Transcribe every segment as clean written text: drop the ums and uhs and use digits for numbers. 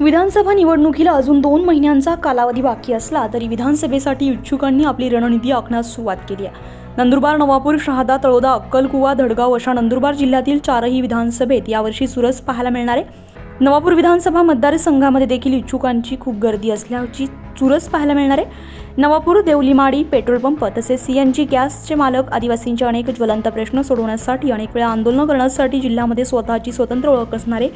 विधानसभा निवडणुकीला अजून 2 महिन्यांचा कालावधी बाकी असला तरी विधानसभेसाठी इच्छुकांनी आपली रणनीती आखण्यास सुरुवात केली आहे. नंदुरबार, नवापूर, शहादा, तळोदा, अक्कलकुवा, धडगाव अशा नंदुरबार जिल्ह्यातील 4ही विधानसभेत यावर्षी चुरस पाहायला मिळणार आहे. नवापूर विधानसभा मतदारसंघामध्ये देखील इच्छुकांची खूप गर्दी असल्याची चुरस पाहायला मिळणार आहे. नवापूर, देवलीमाडी, पेट्रोल पंप तसेच सीएनजी गॅसचे मालक आदिवासींचे अनेक ज्वलंत प्रश्न सोडवण्यासाठी अनेक वेळा आंदोलन करण्यासाठी जिल्ह्यामध्ये स्वतःची स्वतंत्र ओळख असणारे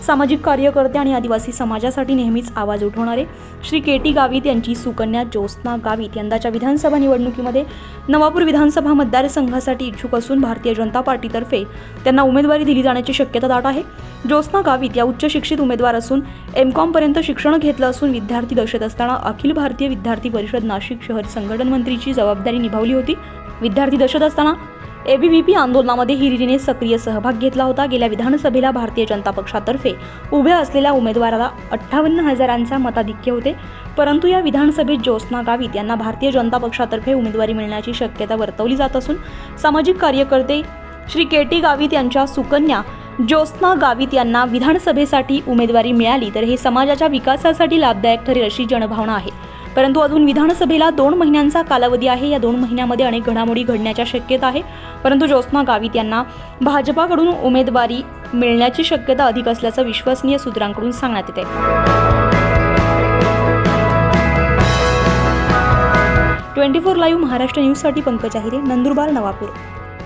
सामाजिक कार्यकर्ते आणि आदिवासी समाजासाठी नेहमीच आवाज उठवणारे श्री केटी गावित यांची सुकन्या ज्योत्स्ना गावित यंदाच्या विधानसभा निवडणुकीमध्ये नवापूर विधानसभा मतदारसंघासाठी इच्छुक असून भारतीय जनता पार्टीतर्फे त्यांना उमेदवारी दिली जाण्याची शक्यता दाट आहे. ज्योत्स्ना गावित या उच्च शिक्षित उमेदवार असून एमकॉम पर्यंत शिक्षण घेतलं असून विद्यार्थी दशेत असताना अखिल भारतीय विद्यार्थी परिषद नाशिक शहर संघटन मंत्रीची जबाबदारी निभावली होती. विद्यार्थी दशेत असताना एबीव्हीपी आंदोलनामध्ये हिरिरीने सक्रिय सहभाग घेतला होता. गेल्या विधानसभेला भारतीय जनता पक्षातर्फे उभ्या असलेल्या उमेदवाराला 58,000 मताधिक्य होते. परंतु या विधानसभेत ज्योत्स्ना गावित यांना भारतीय जनता पक्षातर्फे उमेदवारी मिळण्याची शक्यता वर्तवली जात असून सामाजिक कार्यकर्ते श्री केटी गावित यांच्या सुकन्या ज्योत्स्ना गावित यांना विधानसभेसाठी उमेदवारी मिळाली तर हे समाजाच्या विकासासाठी लाभदायक ठरेल अशी जनभावना आहे. परंतु अजून विधानसभेला 2 महिन्यांचा कालावधी आहे. या 2 महिन्यामध्ये अनेक घडामोडी घडण्याच्या शक्यता आहे. परंतु ज्योत्स्ना गावित यांना भाजपाकडून उमेदवारी मिळण्याची शक्यता अधिक असल्याचं विश्वसनीय सूत्रांकडून सांगण्यात येते. 24 लाईव्ह महाराष्ट्र न्यूजसाठी पंकज आहिरे, नंदुरबार, नवापूर.